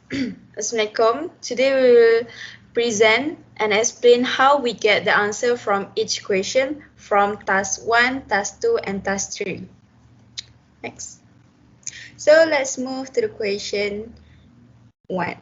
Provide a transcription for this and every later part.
Assalamualaikum. Today we will present and explain how we get the answer from each question from task 1, task 2 and task 3. Next. So let's move to the question 1.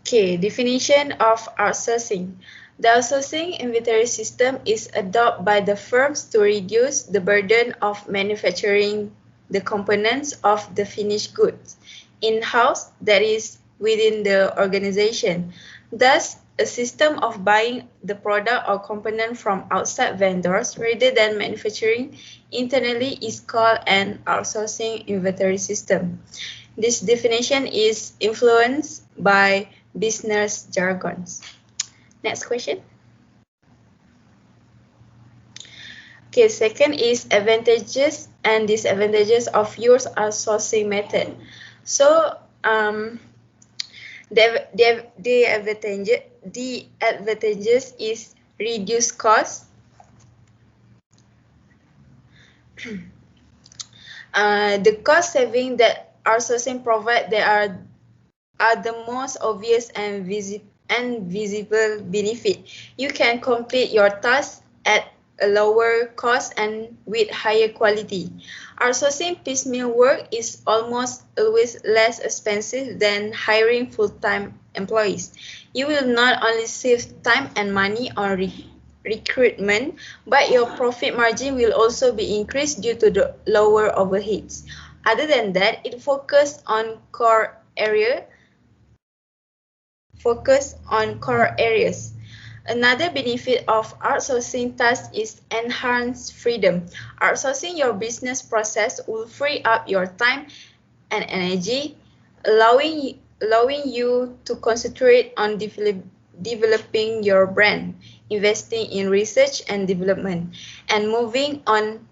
Okay, definition of outsourcing. The outsourcing inventory system is adopted by the firms to reduce the burden of manufacturing the components of the finished goods in-house, that is, within the organization. Thus, a system of buying the product or component from outside vendors rather than manufacturing internally is called an outsourcing inventory system. This definition is influenced by business jargons. Next question. Okay, second is advantages and disadvantages of your outsourcing method. So, the advantages is reduce cost. The cost saving that outsourcing provide are the most obvious and visible benefit. You can complete your task at a lower cost and with higher quality. Outsourcing piecemeal work is almost always less expensive than hiring full-time employees. You will not only save time and money on recruitment, but your profit margin will also be increased due to the lower overheads. Other than that, it focuses on core areas. Another benefit of outsourcing tasks is enhanced freedom. Outsourcing your business process will free up your time and energy, allowing you to concentrate on developing your brand, investing in research and development, and moving on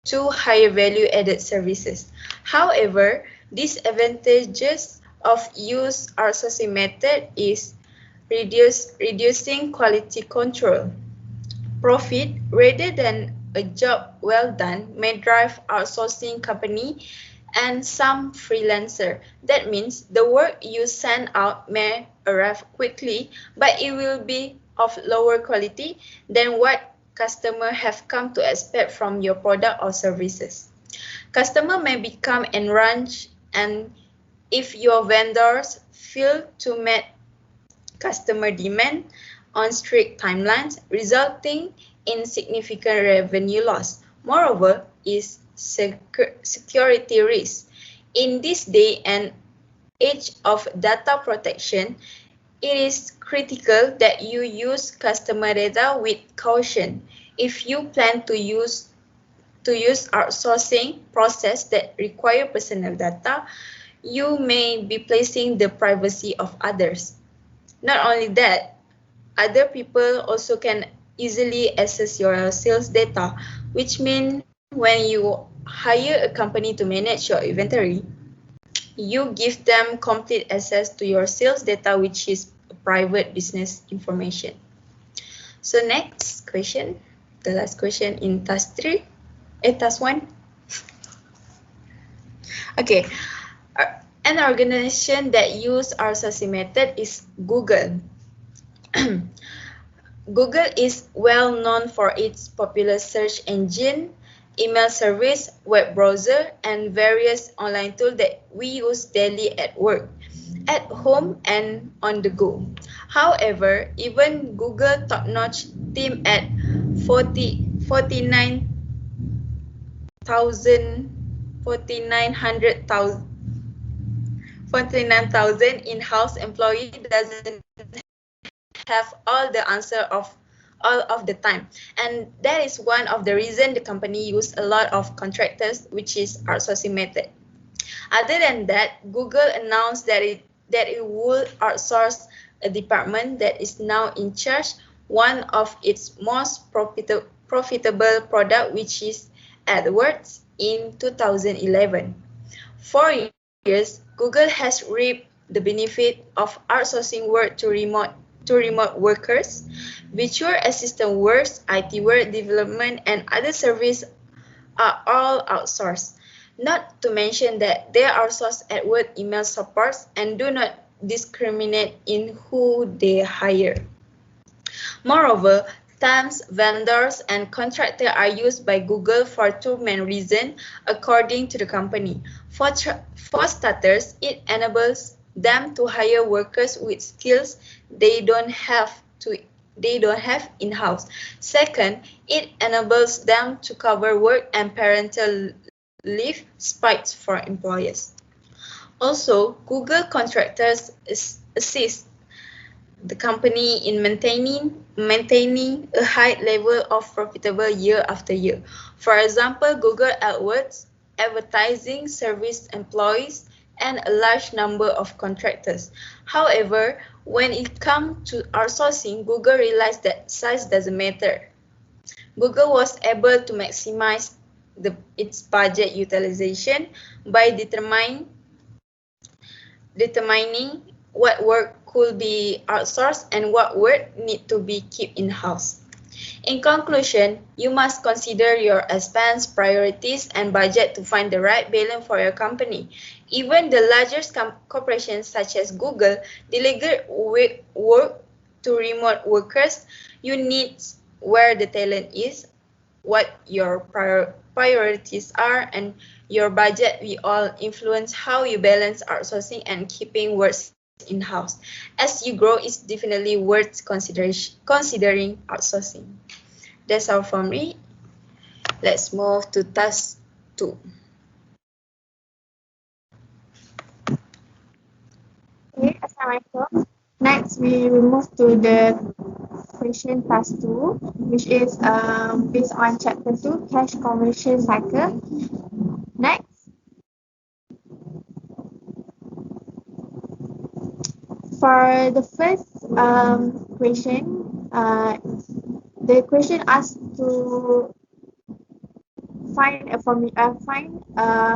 to higher value-added services. However, disadvantages of use outsourcing method is reducing quality control. Profit rather than a job well done may drive outsourcing company and some freelancer. That means the work you send out may arrive quickly, but it will be of lower quality than what customers have come to expect from your product or services. Customer may become enraged and if your vendors fail to meet customer demand on strict timelines, resulting in significant revenue loss. Moreover, is security risk. In this day and age of data protection, it is critical that you use customer data with caution. If you plan to use outsourcing process that require personal data, you may be placing the privacy of others. Not only that, other people also can easily access your sales data, which means when you hire a company to manage your inventory, you give them complete access to your sales data, which is private business information. So next question, the last question in task 1. Okay, an organization that uses outsourcing method is Google. Google is well known for its popular search engine, email service, web browser, and various online tools that we use daily at work, at home, and on the go. However, even Google top-notch team at 49,000 in-house employee doesn't have all the answer of all of the time, and that is one of the reason the company use a lot of contractors, which is outsourcing method. Other than that, Google announced that it would outsource a department that is now in charge one of its most profitable product, which is AdWords, in 2011. For years, Google has reaped the benefit of outsourcing work to remote workers. Virtual assistant works, IT work, development, and other services are all outsourced. Not to mention that they outsource Edward email supports and do not discriminate in who they hire. Moreover, terms vendors and contractor are used by Google for two main reasons, according to the company. For starters, it enables them to hire workers with skills they don't have in-house. Second, it enables them to cover work and parental leave spikes for employers. Also, Google contractors assist the company in maintaining a high level of profitable year after year. For example, Google AdWords, advertising service employees, and a large number of contractors. However, when it comes to outsourcing, Google realized that size doesn't matter. Google was able to maximize its budget utilization by determining what work could be outsourced and what work need to be kept in-house. In conclusion, you must consider your expense, priorities, and budget to find the right balance for your company. Even the largest corporations such as Google delegate work to remote workers. You need where the talent is, what your priorities are, and your budget will all influence how you balance outsourcing and keeping works in-house. As you grow, it's definitely worth considering outsourcing. That's all from me. Let's move to task 2. Okay, Assalamualaikum. Next, we will move to the question task 2, which is based on chapter 2, cash conversion cycle. Next, for the first question, the question asks to find a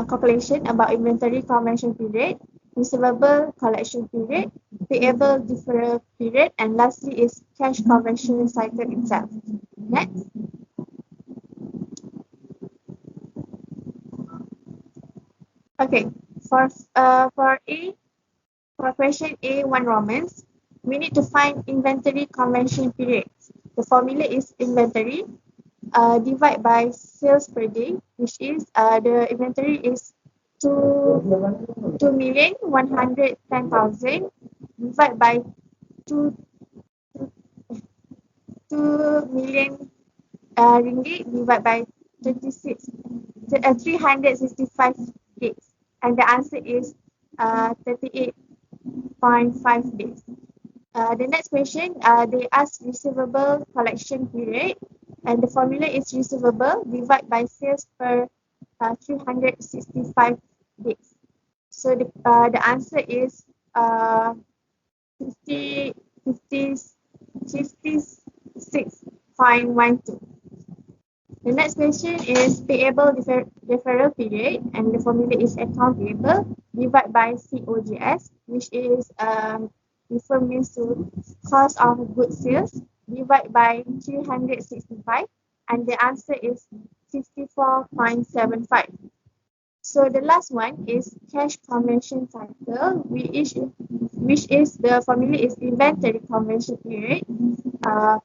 calculation about inventory conversion period, receivable collection period, payable deferral period, and lastly is cash conversion cycle itself. Next. Okay, for question A, 1 Romans, we need to find inventory conversion period. The formula is inventory divide by sales per day, which is the inventory is 2,110,000 divided by 2 million ringgit divided by 365 days, and the answer is 38.5 days. The next question, they ask receivable collection period, and the formula is receivable divided by sales per 365 days. So the answer is 56.12. The next question is payable deferral period, and the formula is account payable divided by COGS, which is refers to cost of goods sales divided by 365, and the answer is 64.75. So the last one is cash conversion cycle, which is the formula is inventory conversion period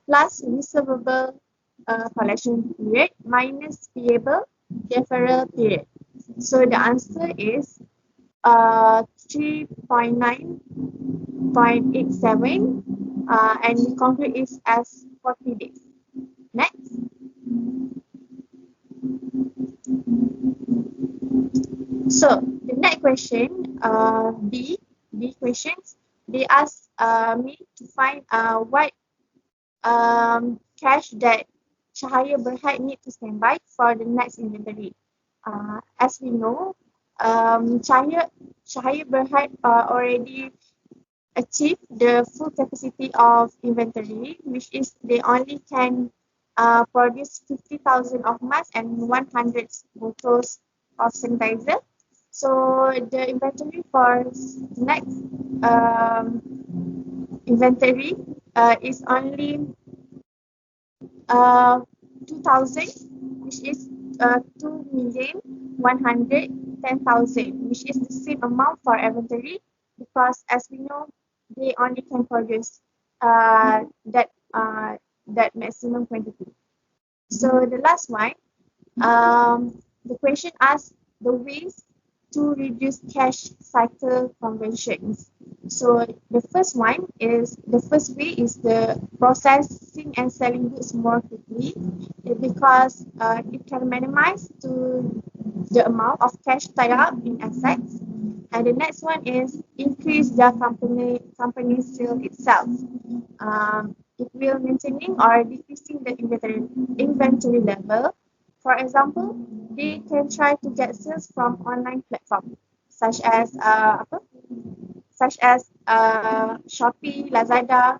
plus receivable collection period minus payable deferral period. So the answer is 3.9.87 and the concrete is as 40 days. Next. So the next question, B questions, they ask me to find what cash that Cahaya Berhad need to stand by for the next inventory. As we know, Cahaya Berhad already achieved the full capacity of inventory, which is they only can produce 50,000 of masks and 100 bottles of sanitizer. So the inventory for next inventory is only 2,000, which is 2,100,000 10,000, which is the same amount for inventory, because as we know, they only can produce that maximum quantity. So the last one, the question asks the ways to reduce cash cycle conversions. So the first way is the processing and selling goods more quickly, because it can minimize to the amount of cash tied up in assets. And the next one is increase the company sale itself. It will maintaining or decreasing the inventory level. For example, they can try to get sales from online platform such as Shopee, Lazada.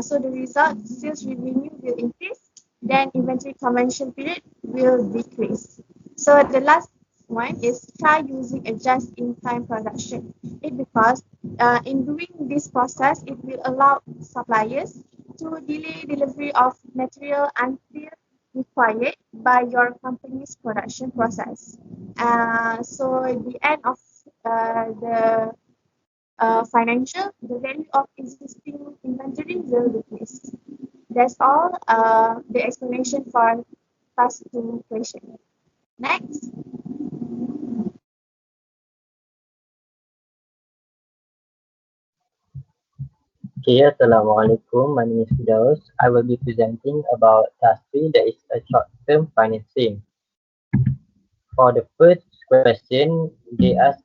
So the result, sales revenue will increase, then inventory conversion period will decrease. So the last one is try using a just-in-time production. Because in doing this process, it will allow suppliers to delay delivery of material until required by your company's production process. So at the end of the financial, the value of existing inventory will decrease. That's all the explanation for past two question. Next. Okay, Assalamualaikum. My name is Firdaus. I will be presenting about task 3, that is a short-term financing. For the first question, they ask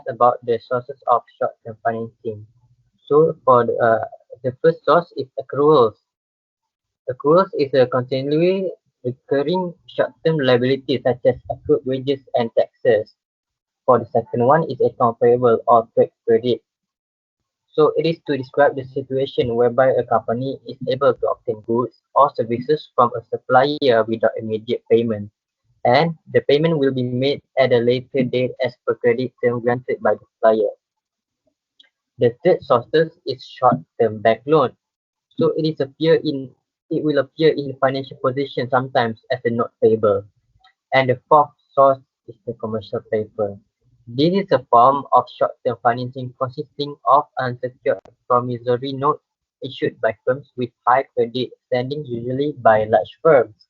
about the sources of short-term financing. So for the first source is accruals. Accruals is a continually recurring short-term liability such as accrued wages and taxes. For the second one is account payable or trade credit. So it is to describe the situation whereby a company is able to obtain goods or services from a supplier without immediate payment, and the payment will be made at a later date as per credit term granted by the supplier. The third source is short-term bank loan. So it will appear in financial position sometimes as a note payable. And the fourth source is the commercial paper. This is a form of short-term financing consisting of unsecured promissory notes issued by firms with high credit standing, usually by large firms.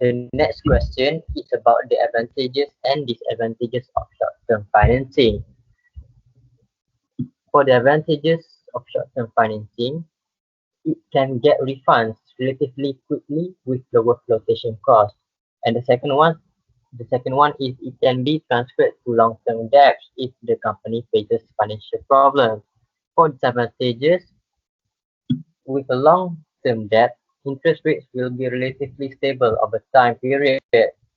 The next question is about the advantages and disadvantages of short-term financing. For the advantages of short-term financing, it can get refunds relatively quickly with lower flotation costs. And the second one is it can be transferred to long-term debts if the company faces financial problems. For disadvantages, with a long-term debt, interest rates will be relatively stable over time period.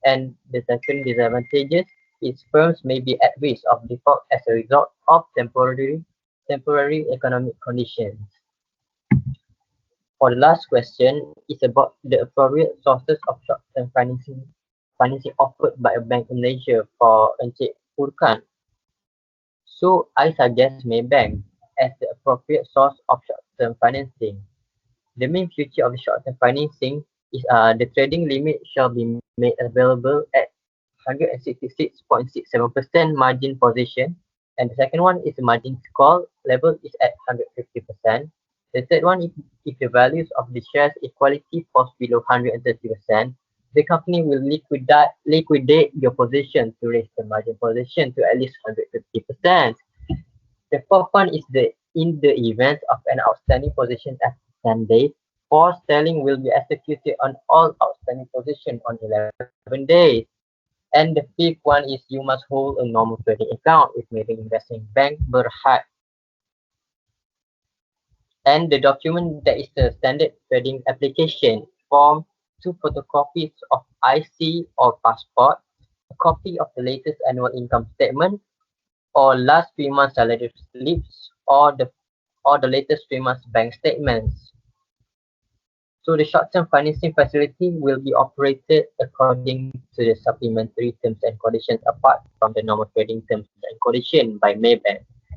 And the second disadvantages is firms may be at risk of default as a result of temporary economic conditions. For the last question is about the appropriate sources of short-term financing offered by a bank in Malaysia for Encik Furkan. So I suggest Maybank as the appropriate source of short-term financing. The main feature of short-term financing is the trading limit shall be made available at 166.67% margin position, and the second one is the margin call level is at 150%. The third one is if the values of the shares equality falls below 130%, the company will liquidate your position to raise the margin position to at least 150%. The fourth one is in the event of an outstanding position after 10 days, forced selling will be executed on all outstanding positions on 11 days. And the fifth one is you must hold a normal trading account with Maybank Investment Bank Berhad. And the document that is the standard trading application form, 2 photocopies of IC or passport, a copy of the latest annual income statement, or last 3 months salary slips, or the latest 3 months bank statements. So the short-term financing facility will be operated according to the supplementary terms and conditions apart from the normal trading terms and conditions by Maybank.